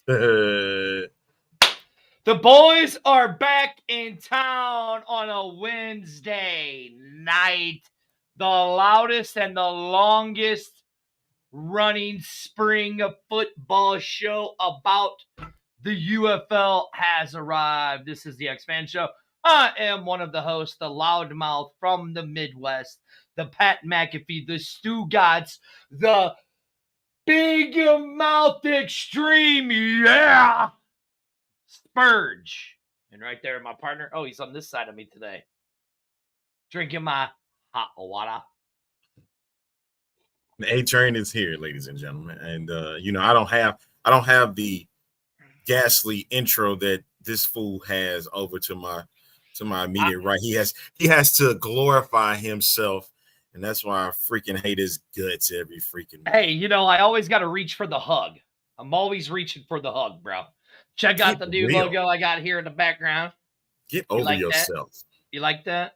The boys are back in town on a Wednesday night. The loudest and the longest running spring football show about the UFL has arrived. This is the X-Fan Show. I am one of the hosts, the loudmouth from the Midwest, the Pat McAfee, the Stugotz, the Big Mouth Extreme, yeah! Spurge. And right there, my partner, oh, he's on this side of me today. Drinking my hot water. The A-Train is here, ladies and gentlemen. And I don't have the ghastly intro that this fool has over to my immediate right. He has to glorify himself, and that's why I freaking hate his guts every freaking week. Hey, I always got to reach for the hug. I'm always reaching for the hug, bro. Check out the new logo I got here in the background. Get over yourself. You like that?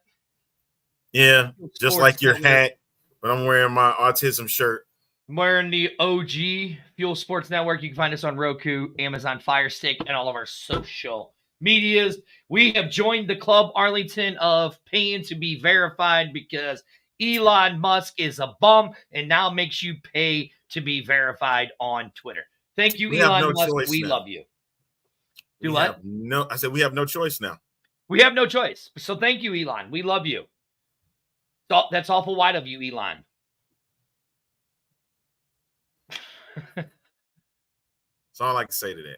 Yeah, just like your hat, but I'm wearing my autism shirt. I'm wearing the OG Fuel Sports Network. You can find us on Roku, Amazon Fire Stick, and all of our social medias. We have joined the club, Arlington, of paying to be verified because Elon Musk is a bum and now makes you pay to be verified on Twitter. Thank you, Elon Musk. We love you. I said we have no choice now. We have no choice. So thank you, Elon. We love you. That's awful white of you, Elon. That's all I can say to that.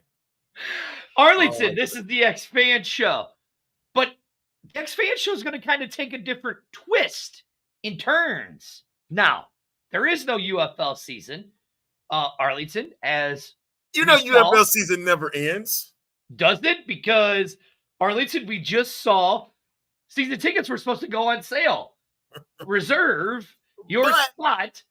Arlington, this is the X-Fan Show. But the X-Fan Show is going to kind of take a different twist in turns. Now, there is no UFL season, Arlington, as UFL season never ends. Does it? Because, Arlington, we just saw season tickets were supposed to go on sale. Reserve your spot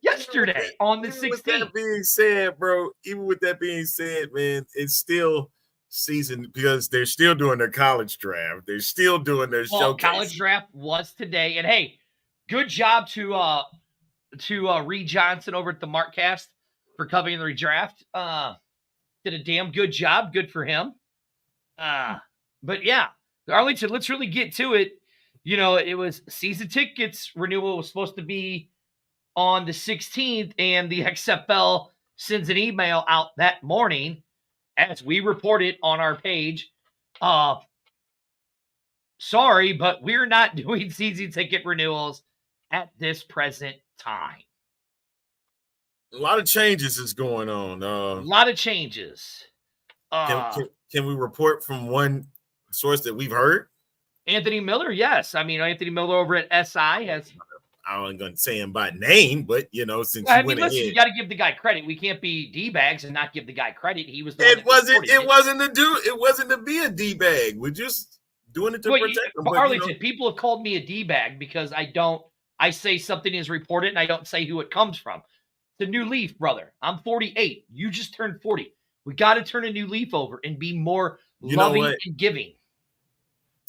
yesterday on the 16th. With that being said, bro, even with that being said, man, it's still season because they're still doing their college draft. They're still doing their showcase. College draft was today. And, hey, good job to Reed Johnson over at the Markcast for covering the redraft. Did a damn good job. Good for him. But, yeah, Arlington, let's really get to it. It was season tickets renewal was supposed to be on the 16th, and the XFL sends an email out that morning, as we reported on our page. Sorry, but we're not doing season ticket renewals at this present time. A lot of changes is going on. A lot of changes. Can we report from one source that we've heard? Anthony Miller, yes. I mean, Anthony Miller over at SI has. I wasn't going to say him by name, but since you went ahead, you got to give the guy credit. We can't be d-bags and not give the guy credit. He was. It wasn't to be a d-bag. We're just doing it to protect him. But Arlington, people have called me a d-bag because I say something is reported and I don't say who it comes from. The new leaf, brother. I'm 48. You just turned 40. We got to turn a new leaf over and be more loving and giving.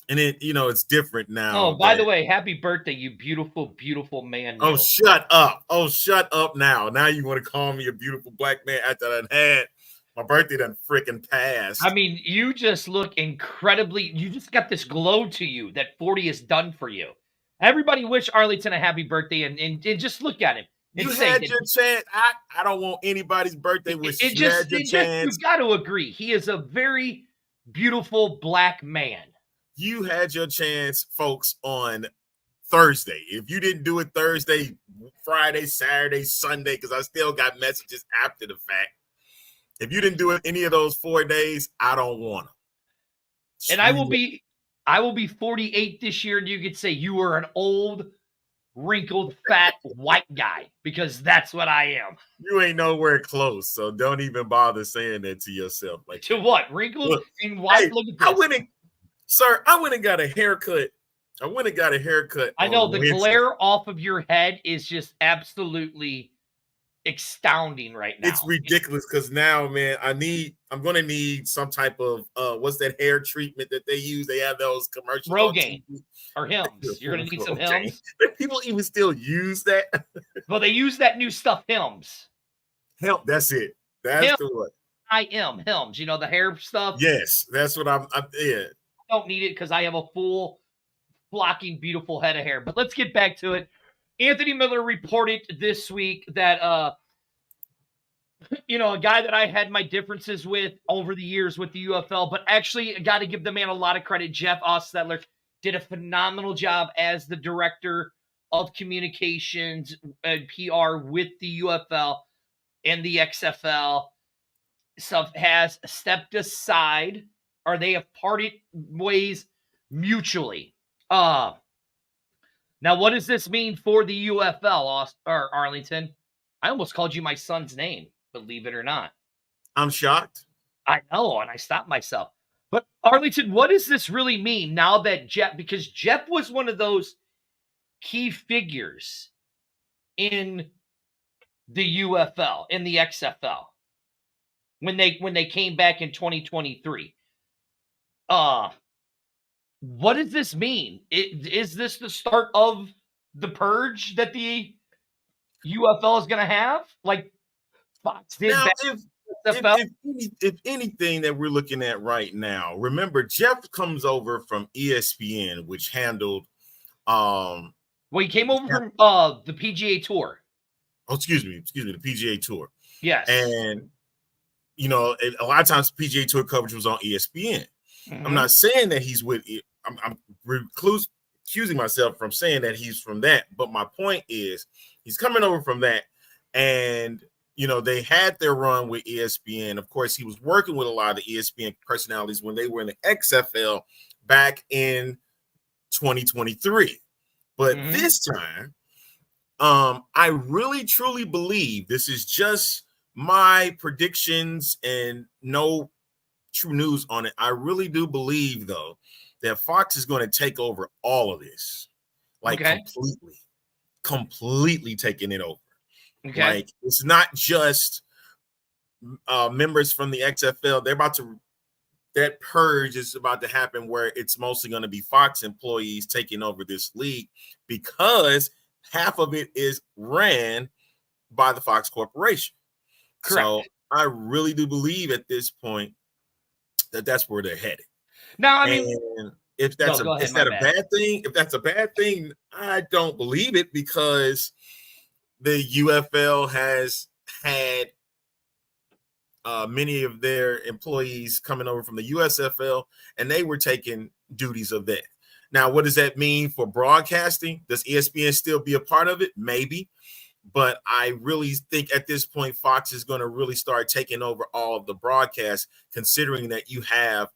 And it's different now. Oh, by the way, happy birthday, you beautiful, beautiful man. Oh, shut up. Oh, shut up now. Now you want to call me a beautiful black man after I had my birthday done freaking passed. I mean, you just look incredibly, you just got this glow to you that 40 is done for you. Everybody wish Arlington a happy birthday and just look at him. You had your chance. I don't want anybody's birthday wish. You had your chance. You got to agree. He is a very beautiful black man. You had your chance, folks, on Thursday. If you didn't do it Thursday, Friday, Saturday, Sunday, because I still got messages after the fact. If you didn't do it any of those 4 days, I don't want them. And I will be 48 this year, and you could say you were an old, wrinkled, fat, white guy, because that's what I am. You ain't nowhere close, so don't even bother saying that to yourself. Like to what? Wrinkled and white? Hey, look at this. I went and got a haircut. I know the glare off of your head is just absolutely astounding right now. It's ridiculous because now, man, I'm going to need some type of what's that hair treatment that they use? They have those commercials. Rogaine or Hims. You're going to need some Hims. People even still use that. Well, they use that new stuff, Hims. That's it. That's the one. Helms, the hair stuff. Yes, that's what yeah. I don't need it because I have a full, flocking, beautiful head of hair. But let's get back to it. Anthony Miller reported this week that a guy that I had my differences with over the years with the UFL, but actually got to give the man a lot of credit. Jeff Ostetler did a phenomenal job as the director of communications and PR with the UFL and the XFL. Stuff has stepped aside, or they have parted ways mutually. Now, what does this mean for the UFL, Arlington? I almost called you my son's name, believe it or not. I'm shocked. I know, and I stopped myself. But Arlington, what does this really mean now that because Jeff was one of those key figures in the UFL, in the XFL, when they came back in 2023. What does this mean? Is this the start of the purge that the UFL is going to have? Like Fox did Now, back if anything that we're looking at right now, remember Jeff comes over from ESPN, which handled he came over from the PGA Tour. Oh, excuse me, the PGA Tour. Yes. And a lot of times PGA Tour coverage was on ESPN. Mm-hmm. I'm not saying that he's with it. I'm excusing myself from saying that he's from that. But my point is he's coming over from that. And, they had their run with ESPN. Of course, he was working with a lot of the ESPN personalities when they were in the XFL back in 2023. But this time, I really, truly believe this is just my predictions and no true news on it. I really do believe, though, that Fox is going to take over all of this, completely taking it over. Okay. Like, it's not just members from the XFL. That purge is about to happen where it's mostly going to be Fox employees taking over this league because half of it is ran by the Fox Corporation. Correct. So I really do believe at this point that that's where they're headed. Now, I mean, if that's a bad thing, if that's a bad thing, I don't believe it because the UFL has had many of their employees coming over from the USFL, and they were taking duties of that. Now, what does that mean for broadcasting? Does ESPN still be a part of it? Maybe. But I really think at this point, Fox is going to really start taking over all of the broadcasts, considering that you have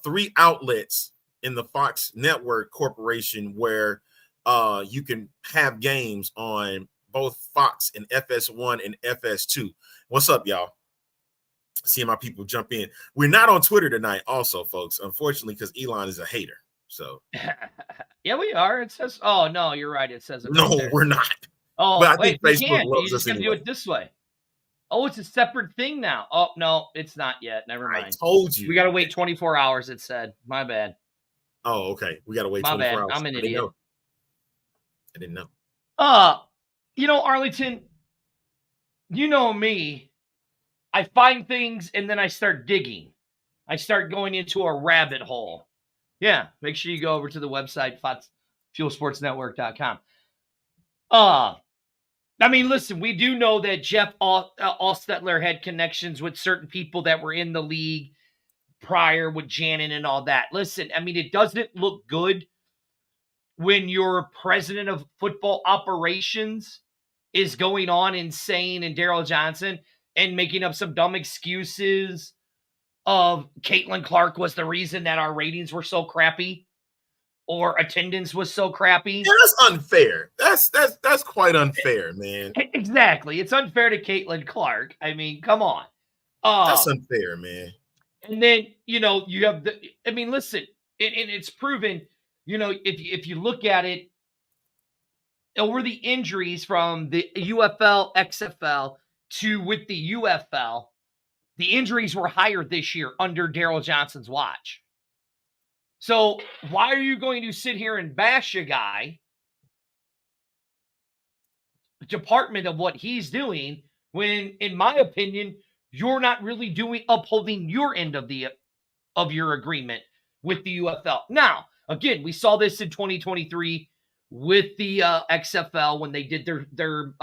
3 outlets in the Fox Network Corporation where you can have games on both Fox and FS1 and FS2. What's up, y'all? Seeing my people jump in. We're not on Twitter tonight also, folks, unfortunately, because Elon is a hater. So yeah, we are. It says, oh, no, you're right. It says it no, right we're not. Oh, but I wait, think Facebook you loves just us gonna anyway. do it this way. Oh, it's a separate thing now. Oh, no, it's not yet. Never mind. I told you. We got to wait 24 hours, it said. My bad. Oh, okay. We got to wait 24 hours. I'm an idiot. I didn't know. Arlington, you know me. I find things and then I start digging. I start going into a rabbit hole. Yeah, make sure you go over to the website, FuelSportsNetwork.com. I mean, listen, we do know that Jeff Ostetler had connections with certain people that were in the league prior with Janin and all that. Listen, I mean, it doesn't look good when your president of football operations is going on insane and Daryl Johnson and making up some dumb excuses of Caitlin Clark was the reason that our ratings were so crappy or attendance was so crappy. Yeah, that's unfair. That's quite unfair, man. Exactly. It's unfair to Caitlin Clark. I mean, come on. That's unfair, man. And then, you have listen, and it's proven, if you look at it, over the injuries from the UFL, XFL to with the UFL, the injuries were higher this year under Daryl Johnson's watch. So why are you going to sit here and bash a guy, department of what he's doing, when, in my opinion, you're not really upholding your end of your agreement with the UFL. Now, again, we saw this in 2023 with the XFL when they did their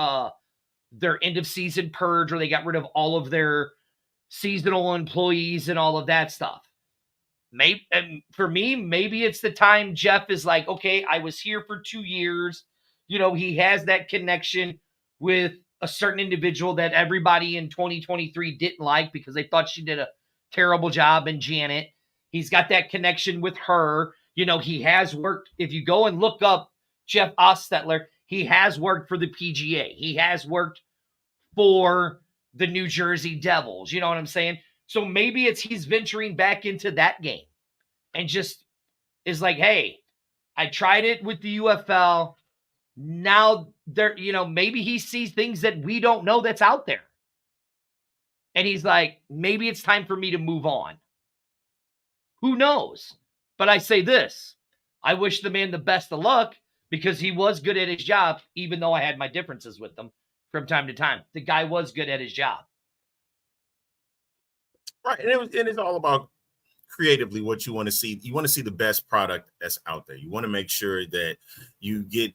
end of season purge, where they got rid of all of their seasonal employees and all of that stuff. Maybe, and for me, maybe it's the time Jeff is like, okay, I was here for 2 years. He has that connection with a certain individual that everybody in 2023 didn't like because they thought she did a terrible job, in Janet. He's got that connection with her. He has worked. If you go and look up Jeff Ostetler, he has worked for the PGA. He has worked for the New Jersey Devils. You know what I'm saying? So maybe he's venturing back into that game and just is like, hey, I tried it with the UFL. Now maybe he sees things that we don't know that's out there. And he's like, maybe it's time for me to move on. Who knows? But I say this, I wish the man the best of luck because he was good at his job, even though I had my differences with him from time to time. The guy was good at his job. Right. And it's all about creatively what you want to see. You want to see the best product that's out there. You want to make sure that you get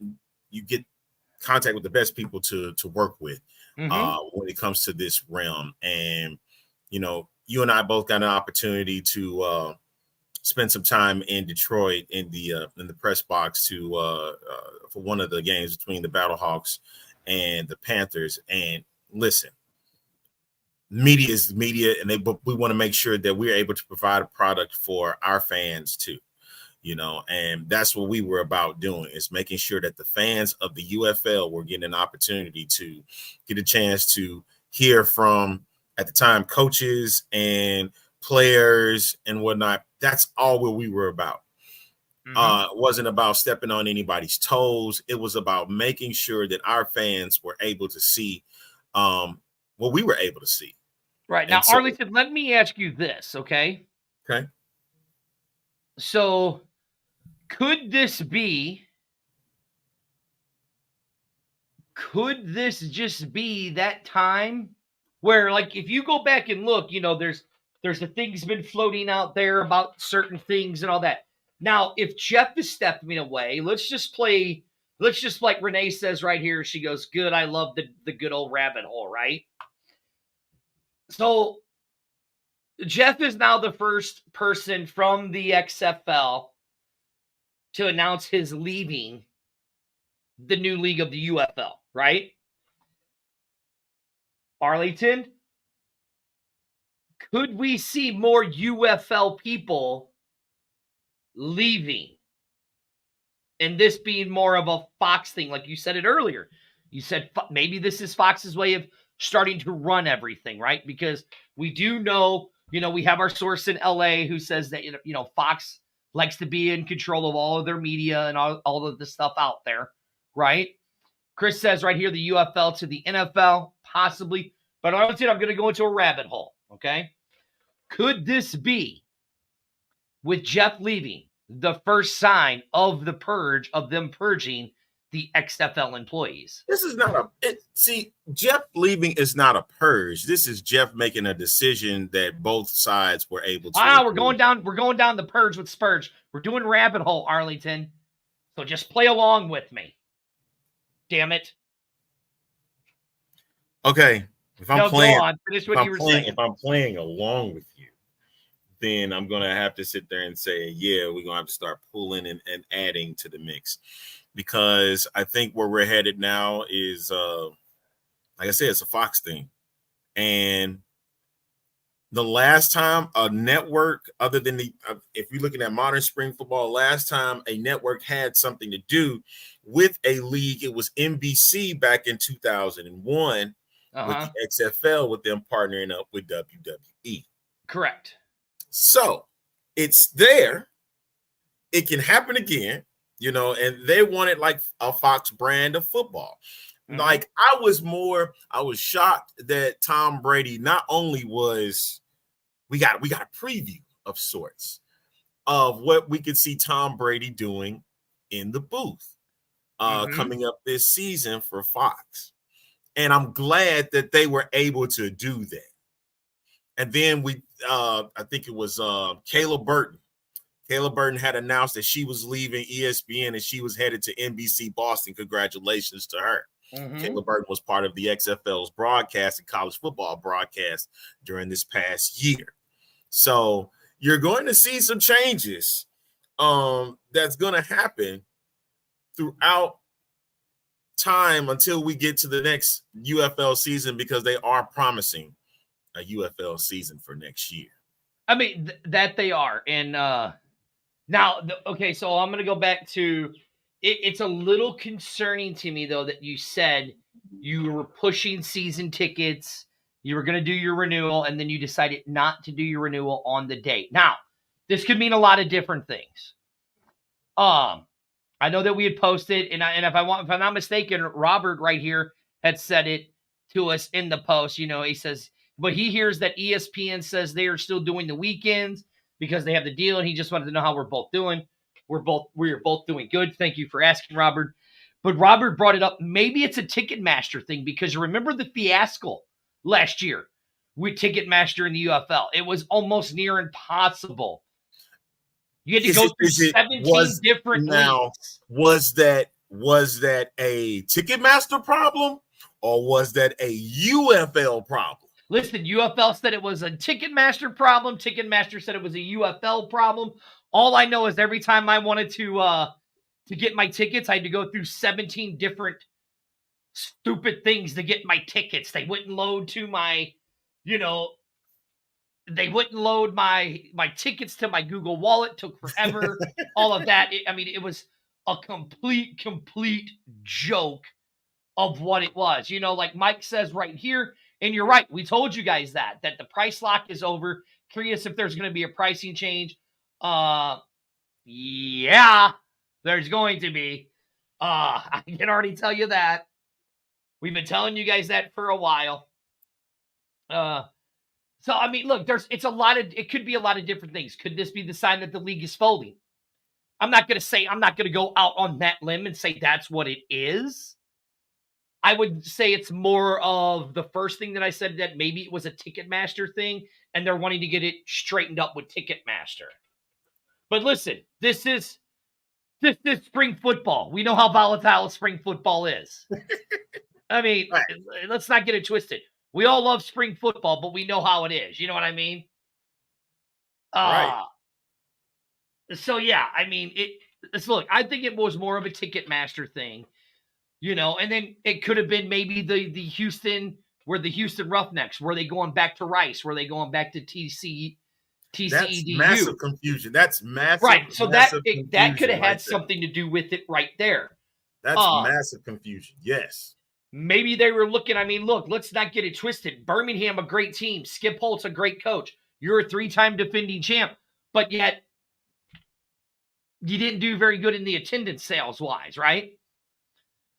contact with the best people to work with when it comes to this realm. And, you and I both got an opportunity to spend some time in Detroit in the press box for one of the games between the Battlehawks and the Panthers. And listen, media is media, and we want to make sure that we're able to provide a product for our fans too, and that's what we were about doing, is making sure that the fans of the UFL were getting an opportunity to get a chance to hear from, at the time, coaches and players and whatnot. That's all what we were about. It wasn't about stepping on anybody's toes. It was about making sure that our fans were able to see what we were able to see. Right. Now, Arlington, let me ask you this, okay? Okay. So, could this just be that time where, like, if you go back and look, there's the things been floating out there about certain things and all that. Now, if Jeff is stepping away, let's just like Renee says right here. She goes, good. I love the good old rabbit hole, right? So Jeff is now the first person from the XFL to announce his leaving the new league of the UFL, right? Arlington, could we see more UFL people leaving? And this being more of a Fox thing, like you said it earlier. You said maybe this is Fox's way of starting to run everything, right? Because we do know, we have our source in LA who says that, Fox likes to be in control of all of their media and all of the stuff out there, right? Chris says right here, the UFL to the NFL, possibly. But honestly, I'm going to go into a rabbit hole, okay? Could this be, with Jeff leaving, the first sign of the purge, of them purging the XFL employees? This is not Jeff leaving is not a purge. This is Jeff making a decision that both sides were able to. We're going down the purge with Spurge. We're doing rabbit hole, Arlington. So just play along with me. Damn it. Okay. If I'm playing along with you, then I'm going to have to sit there and say, yeah, we're going to have to start pulling and adding to the mix, because I think where we're headed now is, like I said, it's a Fox thing. And the last time a network, other than if you're looking at modern spring football, last time a network had something to do with a league, it was NBC back in 2001 with the XFL, with them partnering up with WWE. Correct. So it's there. It can happen again, and they wanted like a Fox brand of football. Like I was shocked that Tom Brady not only was, we got a preview of sorts of what we could see Tom Brady doing in the booth coming up this season for Fox. And I'm glad that they were able to do that. And then I think it was Kayla Burton. Kayla Burton had announced that she was leaving ESPN and she was headed to NBC Boston. Congratulations to her. Mm-hmm. Kayla Burton was part of the XFL's broadcast and college football broadcast during this past year. So you're going to see some changes that's going to happen throughout time until we get to the next UFL season, because they are promising a UFL season for next year. I mean, that they are. And now, okay, so I'm going to go back to it's a little concerning to me, though, that you said you were pushing season tickets, you were going to do your renewal, and then you decided not to do your renewal on the date. Now, this could mean a lot of different things. I know that we had posted, and if I'm not mistaken, Robert right here had said it to us in the post. You know, he says, but he hears that ESPN says they are still doing the weekends because they have the deal, and he just wanted to know how we're both doing. We're both doing good. Thank you for asking, Robert. But Robert brought it up. Maybe it's a Ticketmaster thing, because you remember the fiasco last year with Ticketmaster in the UFL. It was almost near impossible. You had to go through 17 different leagues. Was that a Ticketmaster problem, or was that a UFL problem? Listen, UFL said it was a Ticketmaster problem. Ticketmaster said it was a UFL problem. All I know is every time I wanted to get my tickets, I had to go through 17 different stupid things to get my tickets. They wouldn't load to my, they wouldn't load my tickets to my Google Wallet. Took forever. All of that. It was a complete joke of what it was. Like Mike says right here, and you're right. We told you guys that the price lock is over. Curious if there's going to be a pricing change. Yeah, there's going to be. I can already tell you that. We've been telling you guys that for a while. So, look, it could be a lot of different things. Could this be the sign that the league is folding? I'm not going to go out on that limb and say that's what it is. I would say it's more of the first thing that I said, that maybe it was a Ticketmaster thing and they're wanting to get it straightened up with Ticketmaster. But listen, this is spring football. We know how volatile spring football is. Right. Let's not get it twisted. We all love spring football, but we know how it is. You know what I mean? Right. So, yeah, look, I think it was more of a Ticketmaster thing, and then it could have been maybe the Houston Roughnecks. Were they going back to Rice? Were they going back to TCEDU? That's massive confusion. That's massive. Right. So that could have had something to do with it right there. That's massive confusion. Yes. Maybe they were looking, look, let's not get it twisted. Birmingham, a great team. Skip Holtz, a great coach. You're a 3-time defending champ, but yet you didn't do very good in the attendance sales-wise, right?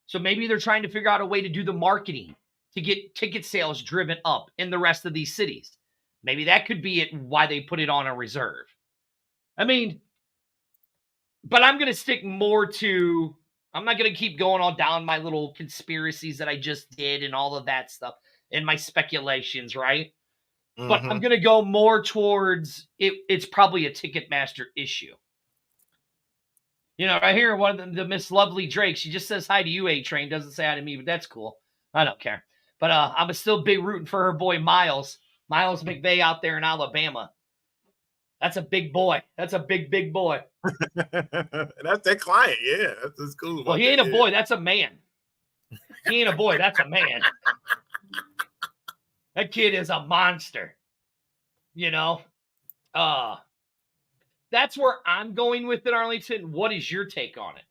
So maybe they're trying to figure out a way to do the marketing to get ticket sales driven up in the rest of these cities. Maybe that could be it, why they put it on a reserve. But I'm going to stick more to... I'm not going to keep going on down my little conspiracies that I just did and all of that stuff and my speculations, right? Mm-hmm. But I'm going to go more towards it's probably a Ticketmaster issue. Right here, one of the Miss Lovely Drake, she just says hi to you, A-Train. Doesn't say hi to me, but that's cool. I don't care. But I'm still big rooting for her boy, Miles McVay out there in Alabama. That's a big boy. That's a big boy. That's that client. Yeah, that's cool. Well, he ain't a boy. That's a man. He ain't a boy. That's a man. That kid is a monster. That's where I'm going with it, Arlington. What is your take on it?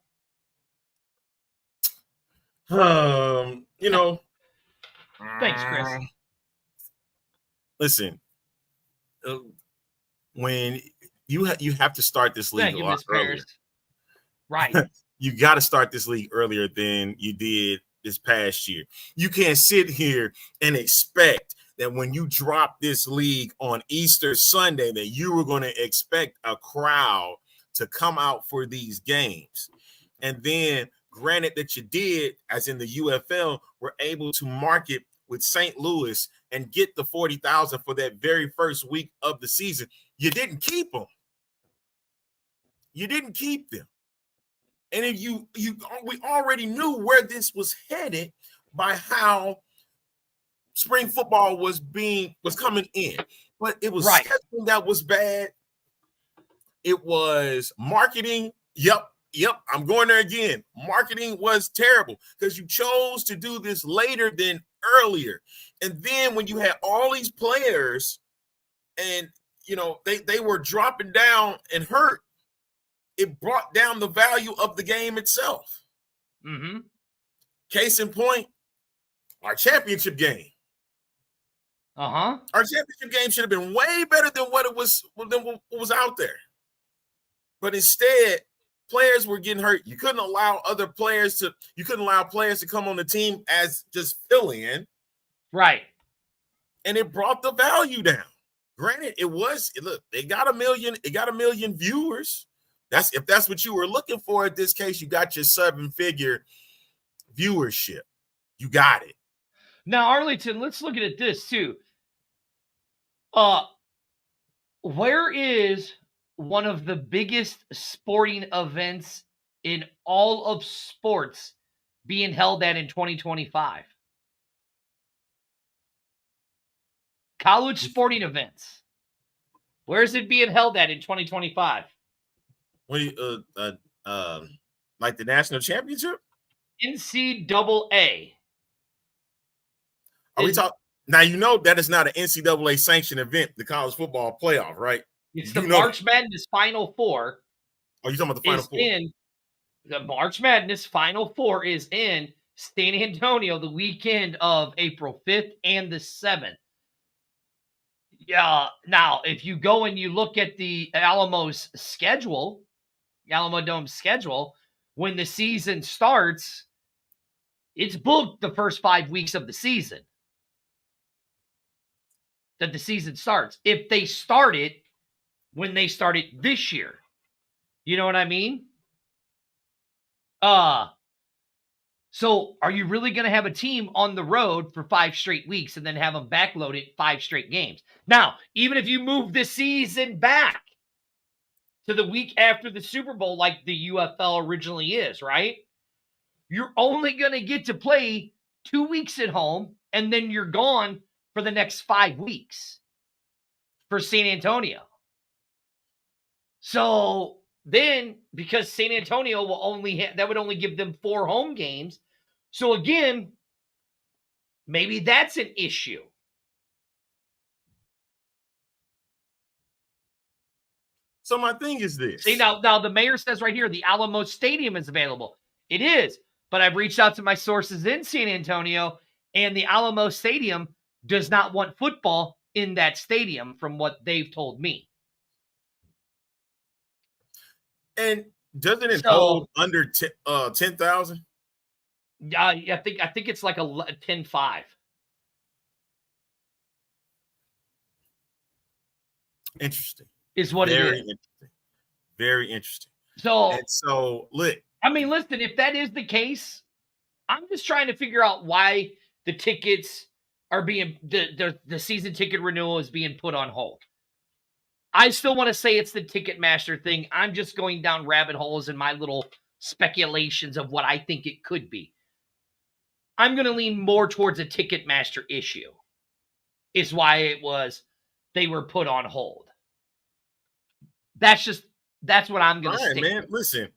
Thanks, Chris. Listen, when you have to start this league a lot earlier. Right. You got to start this league earlier than you did this past year. You can't sit here and expect that when you drop this league on Easter Sunday that you were going to expect a crowd to come out for these games. And then, granted that you did, as in the UFL, were able to market with St. Louis and get the 40,000 for that very first week of the season. You didn't keep them. You didn't keep them. And if we already knew where this was headed by how spring football was coming in. But it was scheduling that was bad. It was marketing. Yep. I'm going there again. Marketing was terrible because you chose to do this later than earlier. And then when you had all these players and, they were dropping down and hurt, it brought down the value of the game itself. Mm-hmm. Case in point, our championship game. Uh-huh. Our championship game should have been way better than what was out there. But instead, players were getting hurt. You couldn't allow players to come on the team as just fill in. Right. And it brought the value down. Granted, they got a million viewers. If that's what you were looking for at this case, you got your 7-figure viewership. You got it. Now, Arlington, let's look at this too. Where is one of the biggest sporting events in all of sports being held at in 2025? College sporting events. Where is it being held at in 2025? Like the national championship? NCAA. Are we talking? Now, that is not an NCAA sanctioned event, the college football playoff, right? It's the March Madness Final Four. Oh, you're talking about the Final Four? The March Madness Final Four is in San Antonio the weekend of April 5th and the 7th. Yeah. Now, if you go and you look at the Alamo Dome schedule, when the season starts, it's booked the first 5 weeks of the season. That the season starts. If they start it when they started this year. You know what I mean? So are you really going to have a team on the road for 5 straight weeks and then have them backloaded 5 straight games? Now, even if you move the season back to the week after the Super Bowl like the UFL originally is, right? You're only going to get to play 2 weeks at home and then you're gone for the next 5 weeks for San Antonio. So then, because San Antonio will that would only give them 4 home games. So again, maybe that's an issue. So my thing is this. See, now the mayor says right here, the Alamo Stadium is available. It is, but I've reached out to my sources in San Antonio, and the Alamo Stadium does not want football in that stadium from what they've told me. And doesn't it hold under 10,000? Yeah, I think it's like a 10-5. Interesting. Is what it is. Interesting. Very interesting. So look. I mean, listen, if that is the case, I'm just trying to figure out why the tickets are being the season ticket renewal is being put on hold. I still want to say it's the Ticketmaster thing. I'm just going down rabbit holes in my little speculations of what I think it could be. I'm going to lean more towards a Ticketmaster issue. Is why they were put on hold. That's what I'm going to stick man. with. Listen,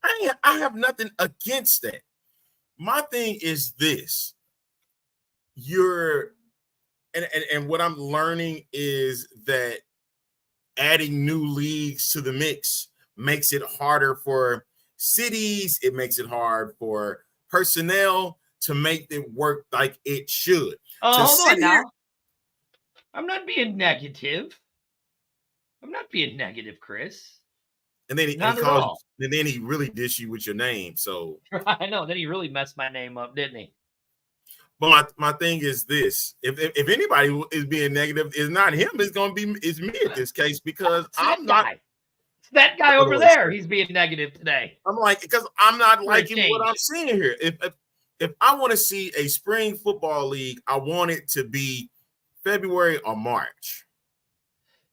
I have nothing against that. My thing is this. And what I'm learning is that adding new leagues to the mix makes it harder for cities. It makes it hard for personnel to make it work like it should. Hold on now. I'm not being negative. Chris. And then he really dissed you with your name. So I know. Then he really messed my name up, didn't he? But my thing is this: if anybody is being negative, it's not him. It's me at this case because I'm not. It's that guy over there. He's being negative today. I'm like, because I'm not liking what I'm seeing here. If I want to see a spring football league, I want it to be February or March.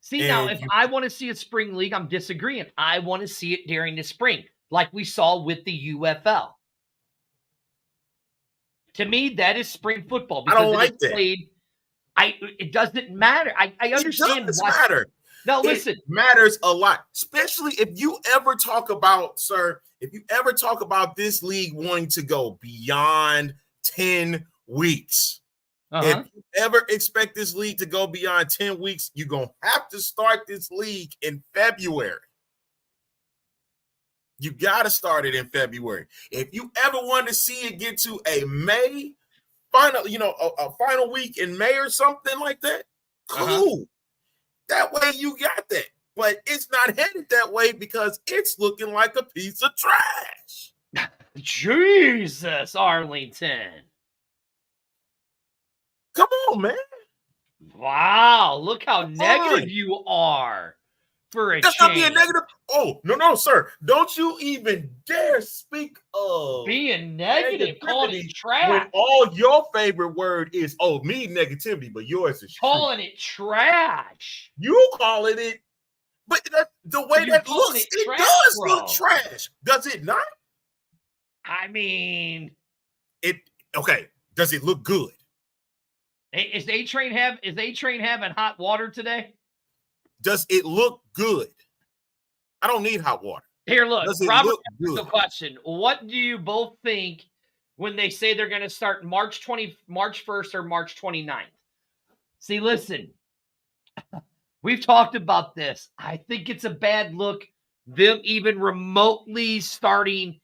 See, now, And if I want to see a spring league, I'm disagreeing. I want to see it during the spring, like we saw with the UFL. To me, that is spring football I because don't it like is that. played. It doesn't matter. I understand It does why. matter. No, It listen. matters a lot, especially if you ever talk about, sir, if you ever talk about this league wanting to go beyond 10 weeks. If you ever expect this league to go beyond 10 weeks, you're going to have to start this league in February. You got to start it in February. If you ever want to see it get to a May final, a final week in May or something like that, cool. That way you got that. But it's not headed that way because it's looking like a piece of trash. Jesus, Arlington. Come on, man. Wow, look how negative you are for a That's change. not being negative. Oh, no, sir. Don't you even dare speak of being negative, calling it trash. When all your favorite word is, me negativity, but yours is calling it trash. You calling it, but the way that looks, it does look trash. Does it not? I mean, okay. Does it look good? Is A-Train having hot water today? Does it look good? I don't need hot water. Here, look. Does it Robert look asked good? the question. What do you both think when they say they're going to start March 1st or March 29th? See, listen. We've talked about this. I think it's a bad look, them even remotely starting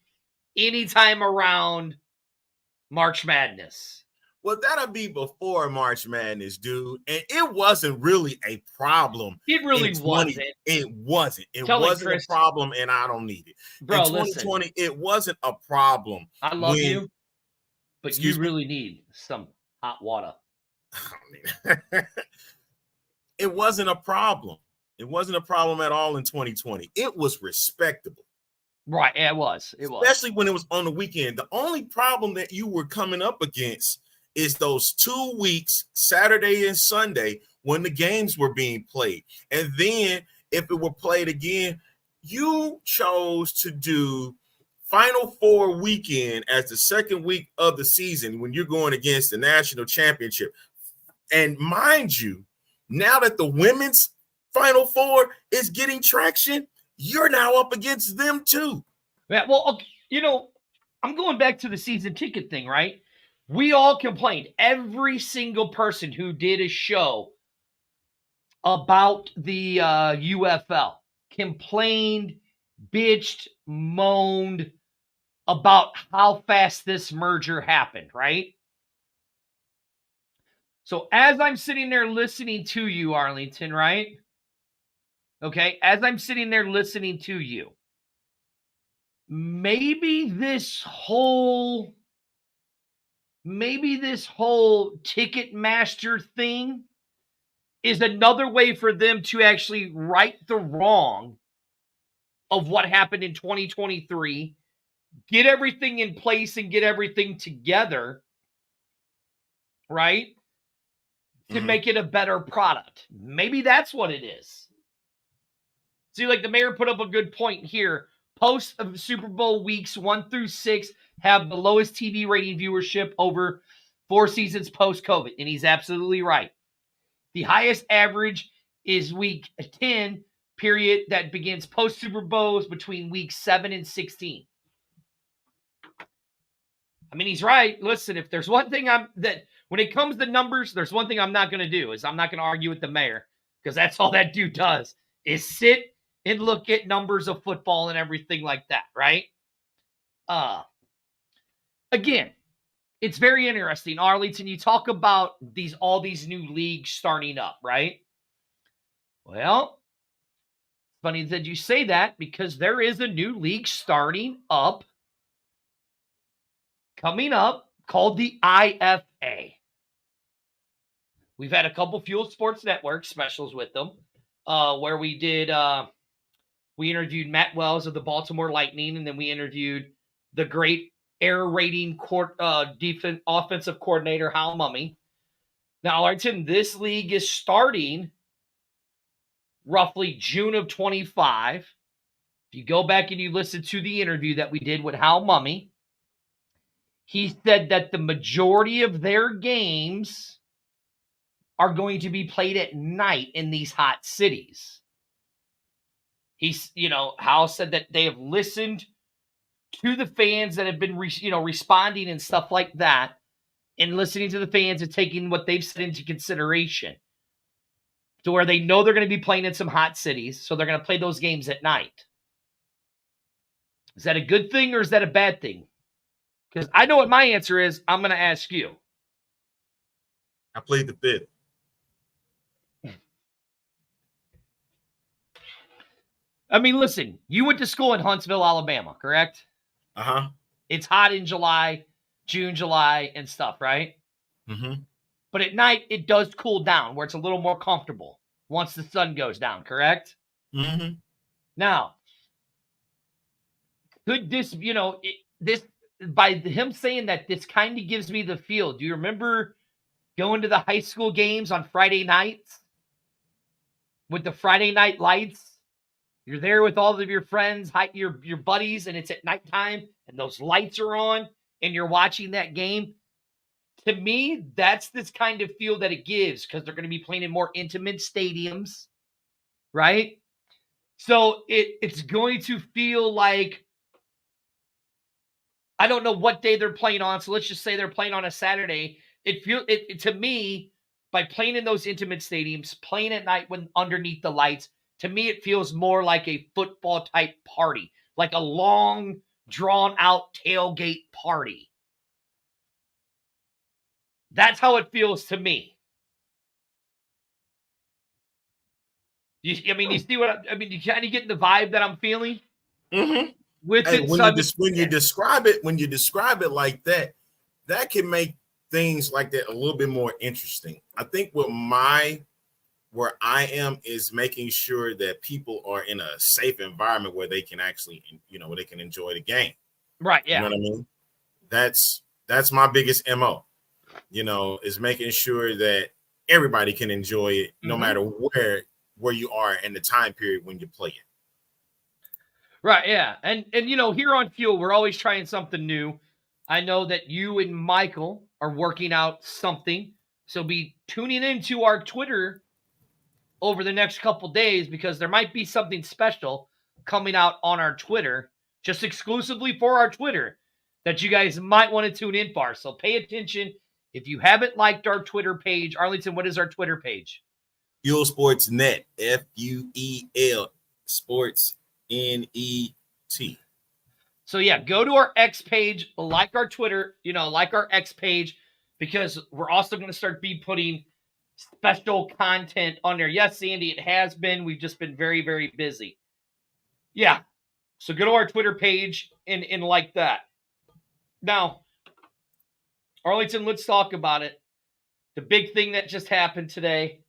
anytime around March Madness. Well, that'll be before March Madness, dude. And it wasn't really a problem. It really wasn't. It wasn't. It wasn't a problem, and I don't need it. Bro, in 2020, listen, it wasn't a problem. I love you, but you really need some hot water. It wasn't a problem. It wasn't a problem at all in 2020. It was respectable. Right, it was. Especially when it was on the weekend. The only problem that you were coming up against is those 2 weeks, Saturday and Sunday, when the games were being played. And then if it were played again, you chose to do Final Four weekend as the second week of the season when you're going against the national championship. And mind you, now that the women's Final Four is getting traction, you're now up against them too. Yeah, well, I'm going back to the season ticket thing, right? We all complained. Every single person who did a show about the UFL complained, bitched, moaned about how fast this merger happened, right? So as I'm sitting there listening to you, Arlington, right? Okay, as I'm sitting there listening to you, maybe this whole Ticketmaster thing is another way for them to actually right the wrong of what happened in 2023, get everything in place and get everything together, right? To make it a better product. Maybe that's what it is. See, like the mayor put up a good point here. Post of Super Bowl weeks 1 through 6 have the lowest TV rating viewership over 4 seasons post-COVID. And he's absolutely right. The highest average is week 10, period, that begins post-Super Bowls between week 7 and 16. I mean, he's right. Listen, if there's one thing when it comes to numbers, there's one thing I'm not going to do is I'm not going to argue with the mayor because that's all that dude does is sit and look at numbers of football and everything like that, right? Again, it's very interesting. Arlington, you talk about all these new leagues starting up, right? Well, funny that you say that because there is a new league starting up, coming up, called the IFA. We've had a couple Fuel Sports Network specials with them, where we interviewed Matt Wells of the Baltimore Lightning, and then we interviewed the great air raiding offensive coordinator Hal Mumme. Now, Arlington, this league is starting roughly June of 25. If you go back and you listen to the interview that we did with Hal Mumme, he said that the majority of their games are going to be played at night in these hot cities. Hal said that they have listened to the fans that have been, responding and stuff like that, and listening to the fans and taking what they've said into consideration to where they know they're going to be playing in some hot cities, so they're going to play those games at night. Is that a good thing or is that a bad thing? Because I know what my answer is. I'm going to ask you. I played the fifth. I mean, listen, you went to school in Huntsville, Alabama, correct? Uh-huh. It's hot in July, June, July, and stuff, right? Mm-hmm. But at night, it does cool down where it's a little more comfortable once the sun goes down, correct? Mm-hmm. Now, could this, by him saying that, this kind of gives me the feel. Do you remember going to the high school games on Friday nights with the Friday night lights? You're there with all of your friends, your buddies, and it's at nighttime, and those lights are on, and you're watching that game. To me, that's this kind of feel that it gives because they're going to be playing in more intimate stadiums, right? So it's going to feel like, I don't know what day they're playing on, so let's just say they're playing on a Saturday. To me, by playing in those intimate stadiums, playing at night when underneath the lights, to me, it feels more like a football type party, like a long, drawn out tailgate party. That's how it feels to me. You see what you kind of get the vibe that I'm feeling? Mm-hmm. With hey, it, when you describe it like that, that can make things like that a little bit more interesting. I think where I am is making sure that people are in a safe environment where they can actually, where they can enjoy the game. Right. Yeah. You know what I mean? That's my biggest MO, is making sure that everybody can enjoy it no matter where you are in the time period when you play it. Right. Yeah. And here on Fuel, we're always trying something new. I know that you and Michael are working out something. So be tuning into our Twitter over the next couple days because there might be something special coming out on our Twitter, just exclusively for our Twitter, that you guys might want to tune in for. So pay attention. If you haven't liked our Twitter page, Arlington, what is our Twitter page? Fuel Sports Net, FUEL Sports NET. So yeah, go to our X page, like our Twitter, like our X page, because we're also going to start putting special content on there. Yes, Sandy, it has been. We've just been very, very busy. Yeah. So go to our Twitter page and like that. Now, Arlington, let's talk about it. The big thing that just happened today.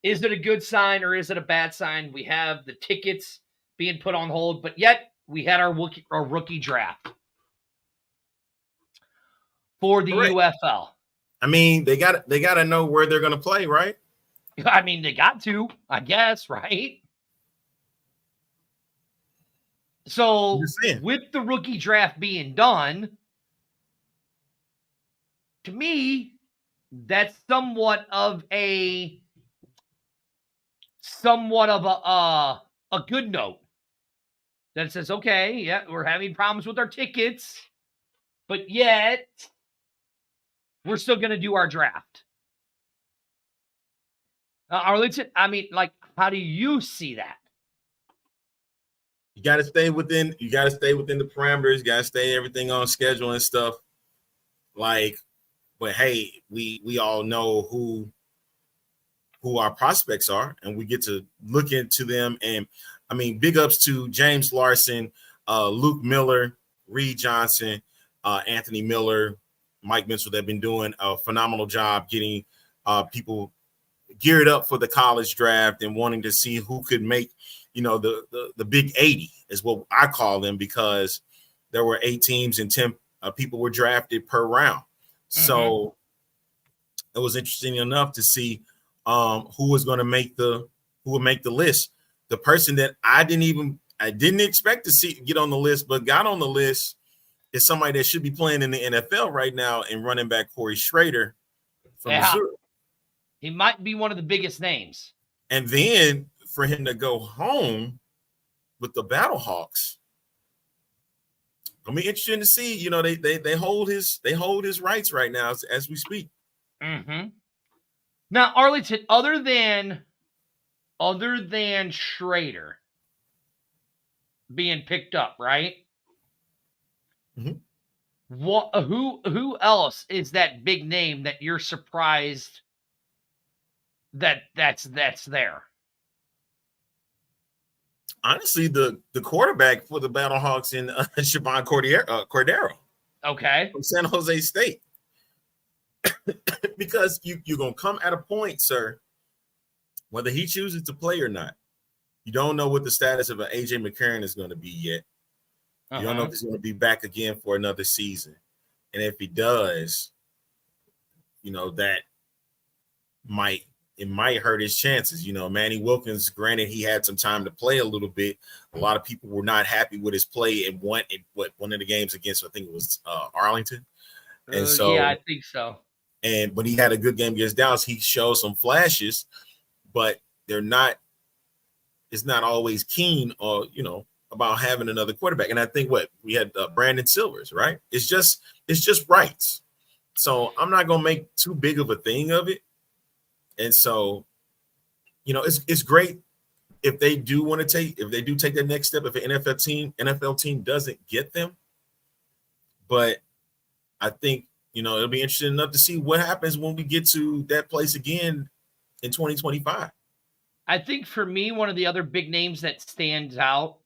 Is it a good sign or is it a bad sign? We have the tickets being put on hold, but yet we had our rookie draft for the UFL. I mean, they got to know where they're going to play, right? I mean, they got to, I guess, right? So with the rookie draft being done, to me, that's somewhat of a good note. That says, okay, yeah, we're having problems with our tickets, but yet we're still going to do our draft. Arlington, how do you see that? You got to stay within the parameters. You got to stay everything on schedule and stuff. But hey, we all know who our prospects are, and we get to look into them. And I mean, big ups to James Larson, Luke Miller, Reed Johnson, Anthony Miller, Mike Mitchell. They've been doing a phenomenal job getting people geared up for the college draft and wanting to see who could make, the big 80 is what I call them, because there were 8 teams and 10 people were drafted per round. So it was interesting enough to see who was going to make the list. The person that I didn't expect to see get on the list, but got on the list is somebody that should be playing in the NFL right now, and running back Corey Schrader from Missouri. He might be one of the biggest names. And then for him to go home with the Battlehawks, it'll be interesting to see. You know, they hold his rights right now as we speak. Now, Arlington, other than Schrader being picked up, right? Who else is that big name that you're surprised that's there? Honestly, the quarterback for the Battlehawks in Siobhan Cordero. Okay. From San Jose State. Because you're going to come at a point, sir, whether he chooses to play or not. You don't know what the status of an A.J. McCarron is going to be yet. You don't know if he's going to be back again for another season. And if he does, you know, that might hurt his chances. You know, Manny Wilkins, granted, he had some time to play a little bit. A lot of people were not happy with his play in one of the games against, I think it was Arlington. And so, yeah, I think so. And when he had a good game against Dallas, he showed some flashes, but it's not always keen or, you know, about having another quarterback. And I think we had Brandon Silvers, right? It's just rights. So I'm not going to make too big of a thing of it. And so, you know, it's great if they do take the next step, if an NFL team doesn't get them. But I think, you know, it'll be interesting enough to see what happens when we get to that place again in 2025. I think for me, one of the other big names that stands out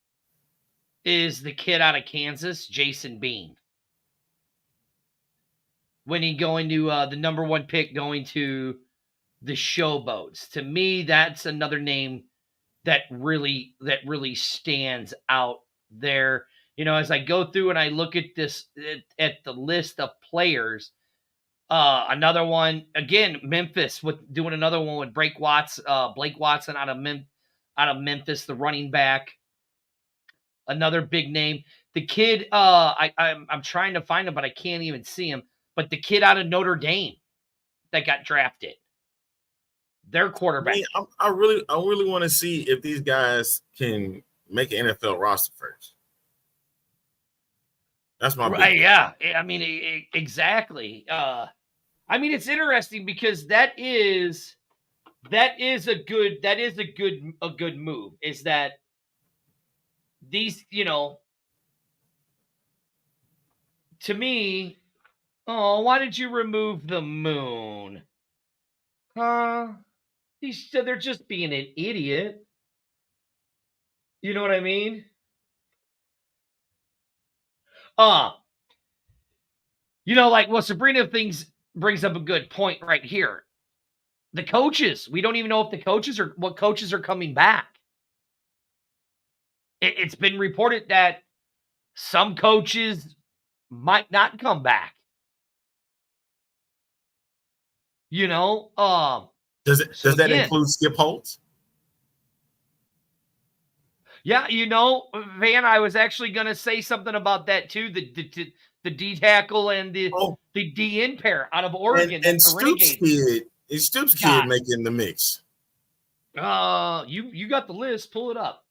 is the kid out of Kansas, Jason Bean. When he going to the number one pick, going to the Showboats. To me, that's another name that really stands out there. You know, as I go through and I look at at the list of players, another one again, Memphis doing another one with Blake Watson out of Memphis, the running back. Another big name. The kid, I'm trying to find him, but I can't even see him. But the kid out of Notre Dame that got drafted, their quarterback. I really want to see if these guys can make an NFL roster first. That's my right. Yeah, I mean, exactly. I mean, it's interesting because that is a good move. Is that these, you know, to me, why did you remove the moon? They're just being an idiot. You know what I mean? You know, like, well, Sabrina brings up a good point right here. The coaches, we don't even know if what coaches are coming back. It's been reported that some coaches might not come back. You know, does that include Skip Holtz? Yeah, you know, Van, I was actually going to say something about that too. The D tackle and the D in pair out of Oregon and Stoops kid making the mix. You got the list. Pull it up.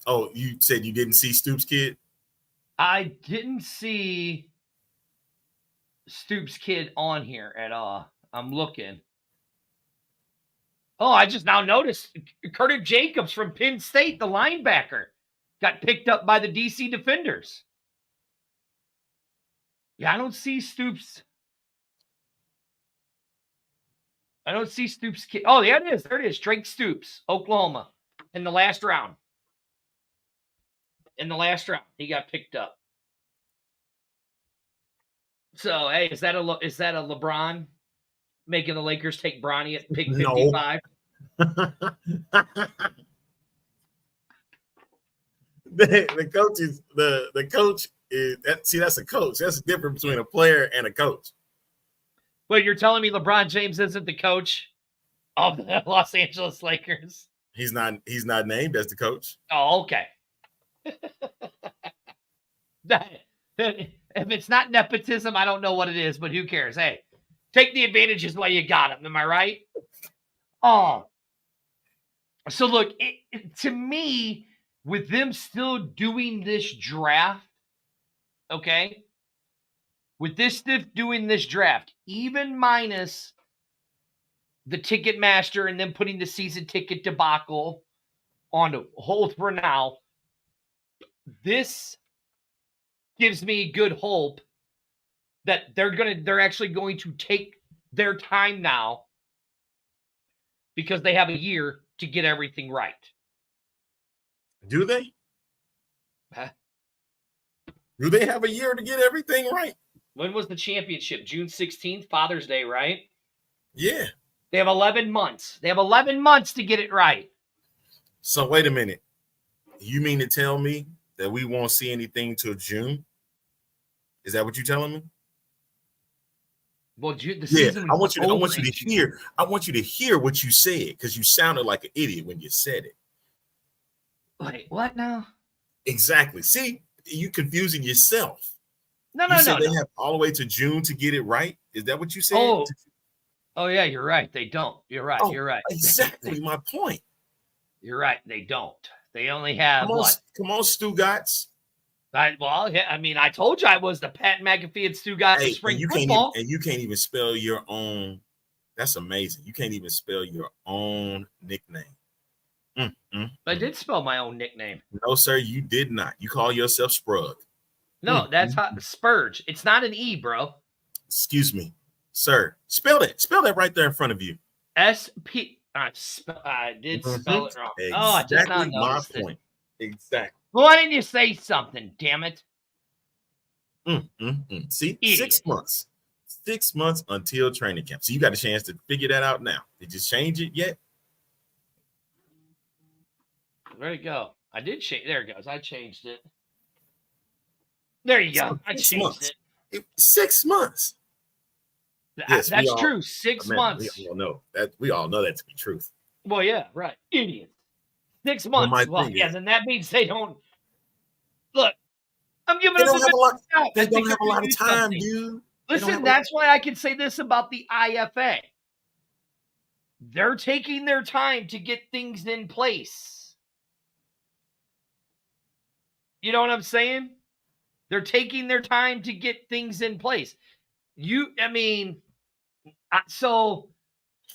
Oh, you said you didn't see Stoops kid? I didn't see Stoops kid on here at all. I'm looking. Oh, I just now noticed Carter Jacobs from Penn State, the linebacker, got picked up by the DC Defenders. Yeah, I don't see Stoops. I don't see Stoops. Oh, yeah, it is. There it is. Drake Stoops, Oklahoma, in the last round. In the last round, he got picked up. So, hey, is that a LeBron making the Lakers take Bronny at pick 55? No. the coach That's a coach. That's the difference between a player and a coach. But you're telling me LeBron James isn't the coach of the Los Angeles Lakers? He's not named as the coach. Oh, okay. If it's not nepotism, I don't know what it is, but who cares? Hey, take the advantages while you got them. Am I right? Oh. So look, to me, with them still doing this draft, okay, with this doing this draft, even minus the Ticketmaster and then putting the season ticket debacle on hold for now, this gives me good hope that they're actually going to take their time now because they have a year to get everything right. Do they? Huh? Do they have a year to get everything right? When was the championship? June 16th, Father's Day, right? Yeah. They have 11 months. They have 11 months to get it right. So wait a minute. You mean to tell me that we won't see anything till June? Is that what you're telling me? Well, the season I want you to hear what you said because you sounded like an idiot when you said it. Wait, what now? Exactly. See, you confusing yourself. No. They have all the way to June to get it right. Is that what you said? Oh yeah, you're right. They don't. You're right. You're right. Exactly my point. You're right. They don't. They only have Come on, Stugotz. I told you I was the Pat McAfee and Stugotz of spring football. You can't even spell your own. That's amazing. You can't even spell your own nickname. I did spell my own nickname. No, sir, you did not. You call yourself Sprug. No, that's how Spurge. It's not an E, bro. Excuse me, sir. Spell that. Spell that right there in front of you. SP. I did spell it wrong. Exactly I just not noticed my point. Exactly. Well, why didn't you say something? Damn it. See, Idiot. 6 months. 6 months until training camp. So you got a chance to figure that out now. Did you change it yet? Where'd it go? I did change. There it goes. I changed it. There you go. I changed it. 6 months. Yes, that's true. 6 months. We all know that to be truth. Well, yeah, right. Idiot. 6 months. Then that means they don't. Look, I'm giving them They don't have a lot of time, dude. Listen, that's why I can say this about the IFA. They're taking their time to get things in place. You know what I'm saying? They're taking their time to get things in place. So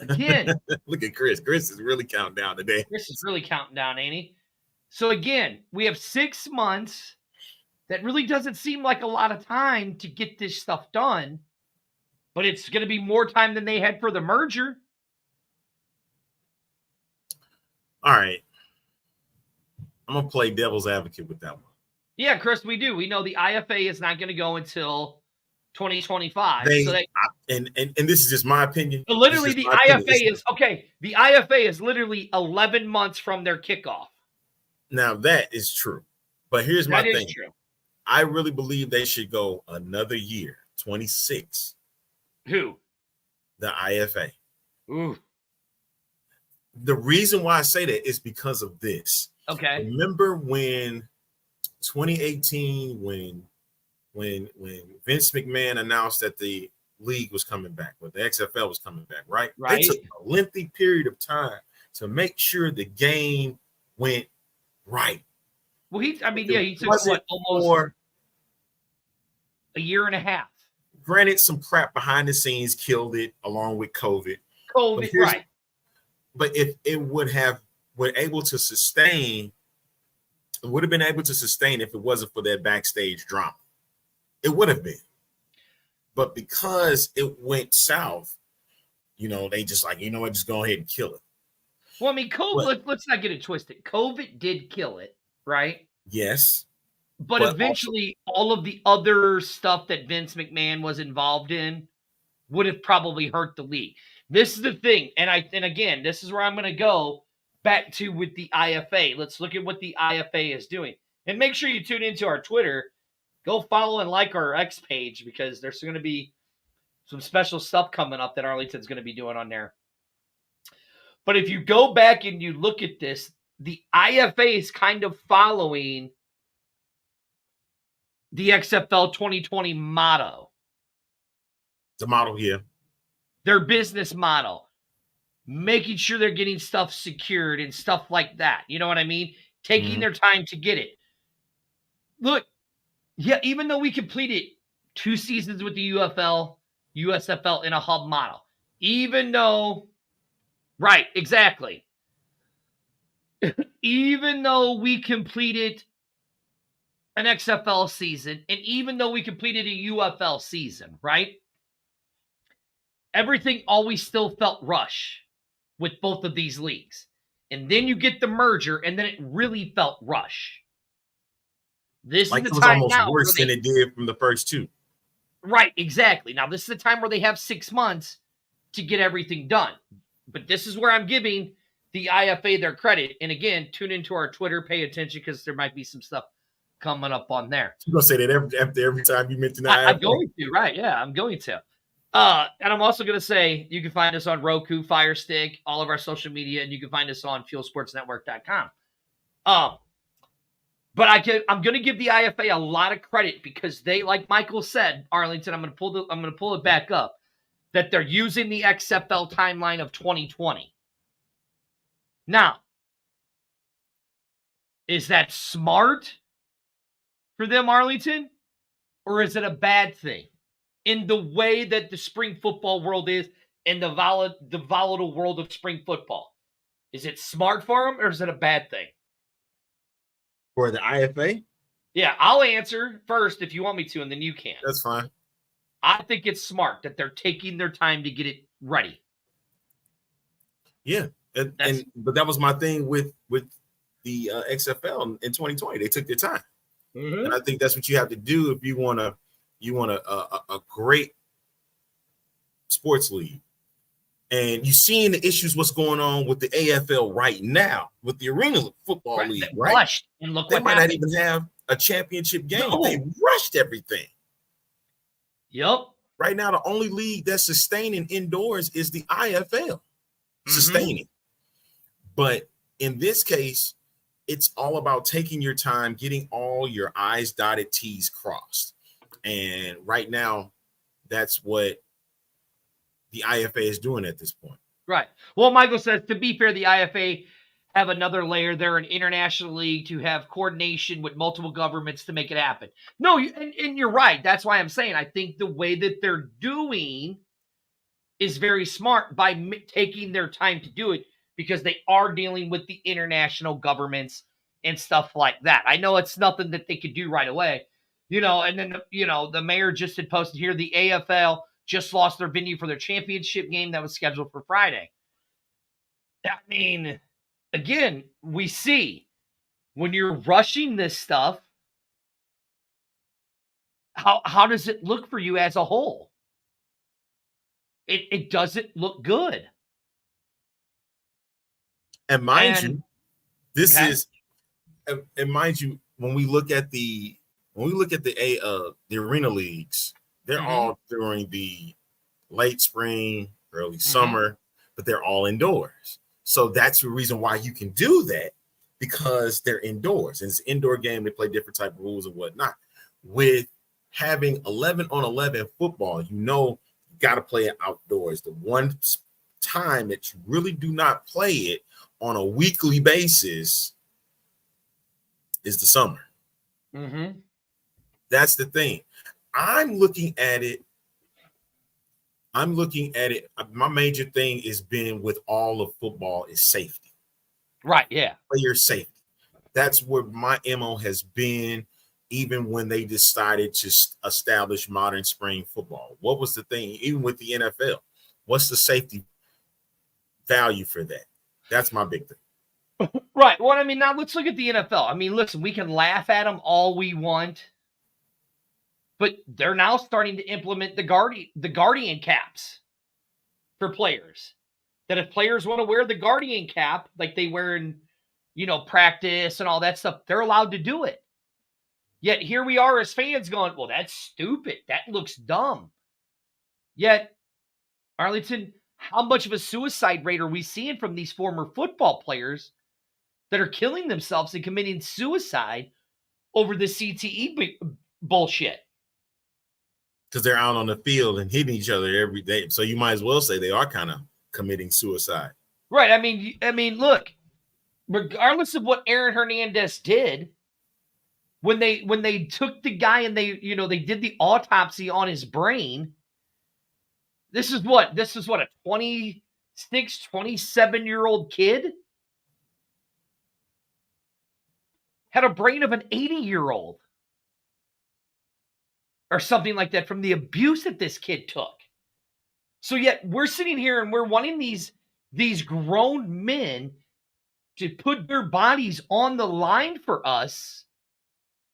again, look at Chris. Chris is really counting down today. Chris is really counting down, ain't he? So again, we have 6 months. That really doesn't seem like a lot of time to get this stuff done, but it's going to be more time than they had for the merger. All right. I'm going to play devil's advocate with that one. Yeah, Chris, we do. We know the IFA is not going to go until 2025. And this is just my opinion. Literally, the IFA is literally 11 months from their kickoff. Now, that is true. But here's my thing. That is true. I really believe they should go another year, 26. Who? The IFA. Ooh. The reason why I say that is because of this. Okay. Remember when 2018, when Vince McMahon announced that the league was coming back, or the XFL was coming back, right? They took a lengthy period of time to make sure the game went right. Well, he took almost a year and a half. Granted, some crap behind the scenes killed it, along with COVID. Right. But if it would have been able to sustain if it wasn't for that backstage drama. It would have been. But because it went south, they just just go ahead and kill it. Well, COVID, let's not get it twisted. COVID did kill it. Right? Yes. But eventually, all of the other stuff that Vince McMahon was involved in would have probably hurt the league. This is the thing. And again, this is where I'm going to go back to with the IFA. Let's look at what the IFA is doing. And make sure you tune into our Twitter go follow and like our X page because there's going to be some special stuff coming up that Arlington's going to be doing on there. But if you go back and you look at this, the IFA is kind of following the XFL 2020 motto. The model here. Their business model. Making sure they're getting stuff secured and stuff like that. You know what I mean? Taking their time to get it. Look, yeah, even though we completed 2 seasons with the USFL in a hub model, even though, right, exactly. Even though we completed an XFL season, and even though we completed a UFL season, right? Everything always still felt rush with both of these leagues. And then you get the merger, and then it really felt rush. This Like is it the was time almost now worse than it did from the first 2. Right, exactly. Now, this is the time where they have 6 months to get everything done. But this is where I'm giving the IFA their credit. And again, tune into our Twitter, pay attention, because there might be some stuff coming up on there. You're going to say that every time you mention the I'm IFA? going to, right? Yeah, I'm going to. And I'm also going to say you can find us on Roku, Fire Stick, all of our social media, and you can find us on FuelSportsNetwork.com. But I'm going to give the IFA a lot of credit because they, like Michael said, Arlington, I'm going to pull it back up, that they're using the XFL timeline of 2020. Now, is that smart for them, Arlington, or is it a bad thing? In the way that the spring football world is, in the volatile world of spring football, is it smart for them, or is it a bad thing? For the IFA? Yeah, I'll answer first if you want me to, and then you can. That's fine. I think it's smart that they're taking their time to get it ready. Yeah, but that was my thing with the XFL in 2020. They took their time, and I think that's what you have to do if you want a great sports league. And you're seeing the issues, what's going on with the AFL right now with the Arena Football League, right? Rushed, and look they what might happened. not even have a championship game. No. They rushed everything. Yep. Right now, the only league that's sustaining indoors is the IFL. Sustaining. But in this case, it's all about taking your time, getting all your I's dotted, T's crossed. And right now, that's what the IFA is doing at this point. Right. Well, Michael says, to be fair, the IFA have another layer. They're an international league to have coordination with multiple governments to make it happen. No, and you're right. That's why I'm saying I think the way that they're doing is very smart by taking their time to do it because they are dealing with the international governments and stuff like that. I know it's nothing that they could do right away, and then, the mayor just had posted here, the AFL just lost their venue for their championship game that was scheduled for Friday. I mean, again, we see when you're rushing this stuff, how does it look for you as a whole? It doesn't look good. And mind you, this is, and mind you, when we look at the arena leagues, they're all during the late spring, early summer, but they're all indoors. So that's the reason why you can do that, because they're indoors. And it's an indoor game. They play different type of rules and whatnot. With having 11-on-11 football, you got to play it outdoors. The one time that you really do not play it on a weekly basis is the summer. That's the thing. I'm looking at it. My major thing has been with all of football is safety. Right, yeah. Player safety. That's where my MO has been, even when they decided to establish modern spring football. What was the thing? Even with the NFL, what's the safety value for that? That's my big thing. Right. Well, I mean, now let's look at the NFL. I mean, listen, we can laugh at them all we want, but they're now starting to implement the guardian caps for players. That if players want to wear the guardian cap like they wear in, practice and all that stuff, they're allowed to do it. Yet here we are as fans going, well, that's stupid. That looks dumb. Yet, Arlington, how much of a suicide rate are we seeing from these former football players that are killing themselves and committing suicide over the CTE bullshit? Because they're out on the field and hitting each other every day. So you might as well say they are kind of committing suicide. Right. I mean, look, regardless of what Aaron Hernandez did, when they took the guy and they did the autopsy on his brain, this is what a 26, 27-year-old kid had a brain of an 80-year-old or something like that from the abuse that this kid took. So yet we're sitting here and we're wanting these grown men to put their bodies on the line for us.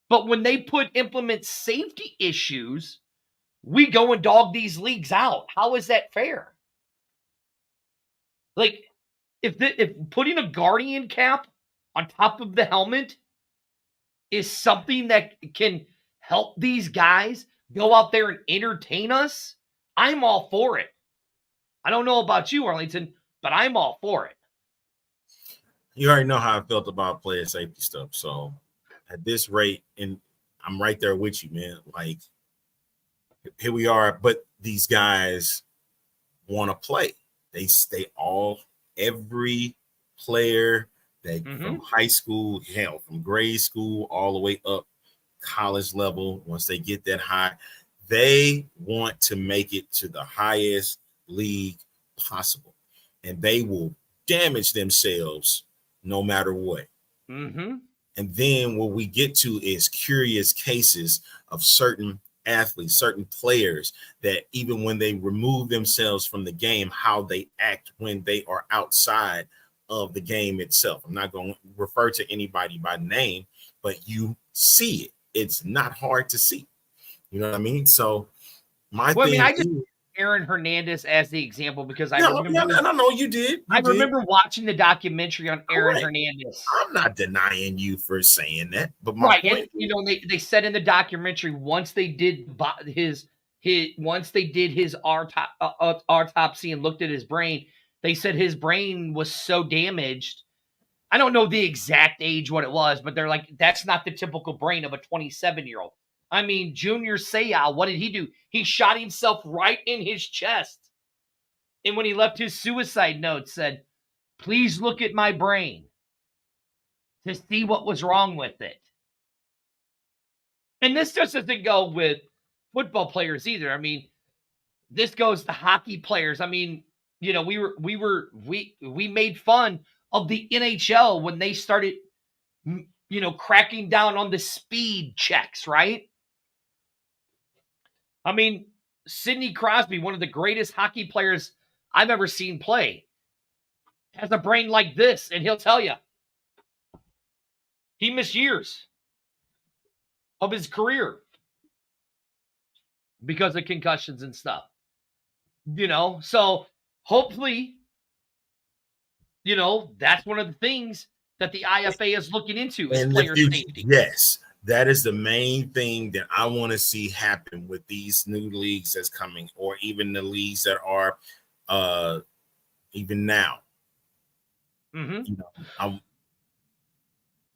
But when they implement safety issues, we go and dog these leagues out. How is that fair? Like, if putting a Guardian cap on top of the helmet is something that can help these guys go out there and entertain us, I'm all for it. I don't know about you, Arlington, but I'm all for it. You already know how I felt about player safety stuff. So at this rate, and I'm right there with you, man. Like, here we are, but these guys want to play. Every player that from high school, hell, from grade school all the way up college level, once they get that high, they want to make it to the highest league possible, and they will damage themselves no matter what. Mm-hmm. And then what we get to is curious cases of certain athletes, certain players that even when they remove themselves from the game, how they act when they are outside of the game itself. I'm not going to refer to anybody by name, but you see it. It's not hard to see. You know what I mean? So I just Aaron Hernandez as the example because I know you did. I remember watching the documentary on Aaron Hernandez. I'm not denying you for saying that, but my point, and, they said in the documentary once they did his autopsy and looked at his brain, they said his brain was so damaged. I don't know the exact age what it was, but they're like, that's not the typical brain of a 27-year-old. I mean, Junior Seau, what did he do? He shot himself right in his chest. And when he left his suicide note, said, please look at my brain to see what was wrong with it. And this just doesn't go with football players either. I mean, this goes to hockey players. I mean, we made fun of the NHL when they started, cracking down on the speed checks, right? I mean, Sidney Crosby, one of the greatest hockey players I've ever seen play, has a brain like this, and he'll tell you he missed years of his career because of concussions and stuff. So hopefully, that's one of the things that the IFA is looking into is player safety. Yes. That is the main thing that I want to see happen with these new leagues that's coming, or even the leagues that are even now. Mm-hmm.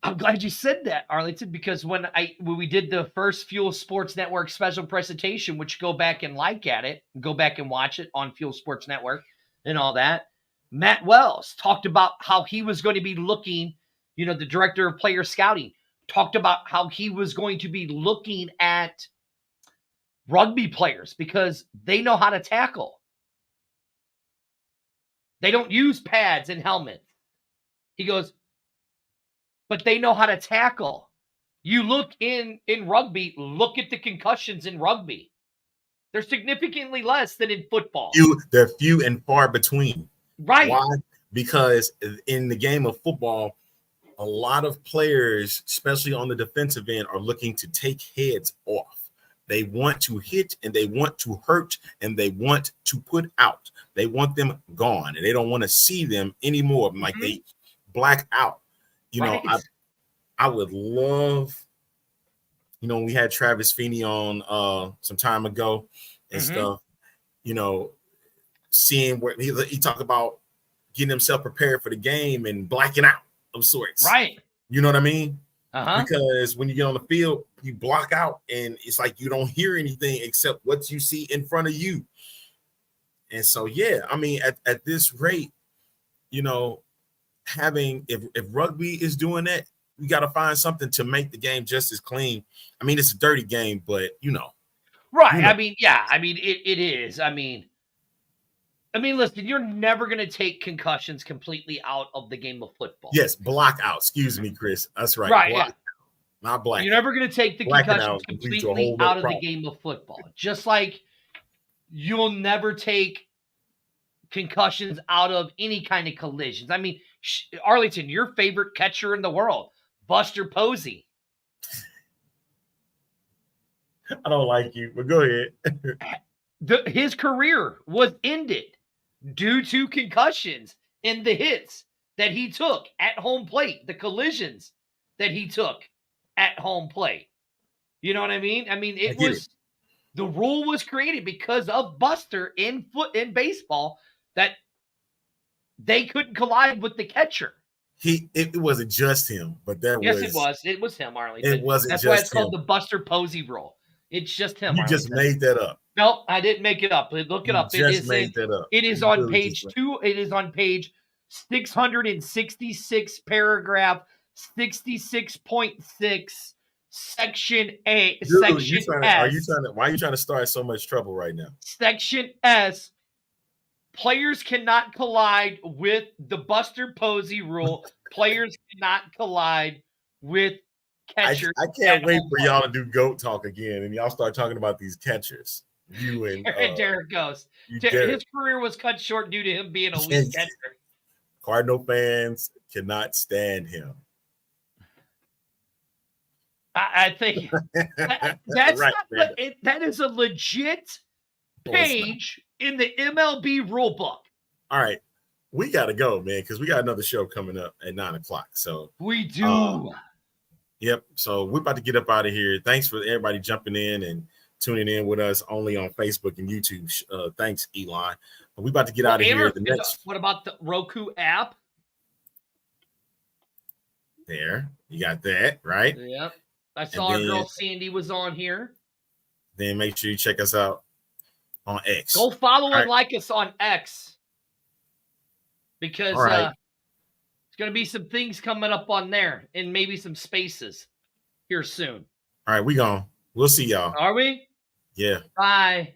I'm glad you said that, Arlington, because when we did the first Fuel Sports Network special presentation, which go back and go back and watch it on Fuel Sports Network and all that, Matt Wells talked about how he was going to be looking, the director of player scouting, talked about how he was going to be looking at rugby players because they know how to tackle. They don't use pads and helmets. He goes, but they know how to tackle. You look in rugby, look at the concussions in rugby. They're significantly less than in football. They're few and far between. Right. Why? Because in the game of football, a lot of players, especially on the defensive end, are looking to take heads off. They want to hit and they want to hurt and they want to put out. They want them gone and they don't want to see them anymore. Like they black out. I would love You know, we had Travis Feeney on some time ago and stuff. You know, seeing where he talked about getting himself prepared for the game and blacking out of sorts. Right. You know what I mean? Uh-huh. Because when you get on the field, you block out and it's like you don't hear anything except what you see in front of you. And so, yeah, I mean, at this rate, you know, if rugby is doing that, we got to find something to make the game just as clean. I mean, it's a dirty game, but you know. Right. You know. I mean, yeah, I mean, it is. I mean, listen, you're never going to take concussions completely out of the game of football. Yes, block out. Excuse me, Chris. That's right. Right. Block Yeah. Not black. You're never going to take the concussions completely out of the game of football. Just like you'll never take concussions out of any kind of collisions. I mean, Arlington, your favorite catcher in the world, Buster Posey. I don't like you, but go ahead. His career was ended due to concussions and the hits that he took at home plate, the collisions that he took at home plate. You know what I mean? I mean, the rule was created because of Buster in baseball that they couldn't collide with the catcher. It wasn't just him, but it was. It was him, Arlington. It wasn't. That's just why it's called the Buster Posey rule. It's just him. You Arlington. just made that up. No, I didn't make it up. Look it up. That up. It is on page 2. It is on page 666, paragraph 66.6, section A. Dude, section S. Why are you trying to start so much trouble right now? Section S. Players cannot collide with the Buster Posey rule. Players cannot collide with catchers. I can't wait for y'all to do GOAT talk again, and y'all start talking about these catchers. You and Derek Ghost. His career was cut short due to him being a weak catcher. Cardinal fans cannot stand him. I think that's right, that is a legit page in the MLB rule book. All right. We got to go, man, because we got another show coming up at 9:00. So we do. Yep. So we're about to get up out of here. Thanks for everybody jumping in and tuning in with us only on Facebook and YouTube. Thanks, Elon. But we're about to get out of here. What about the Roku app? There. You got that, right? Yep. I saw our girl Sandy was on here. Then make sure you check us out on X. Go follow and like us on X. Because there's going to be some things coming up on there and maybe some spaces here soon. All right, we'll see y'all. Are we? Yeah. Bye.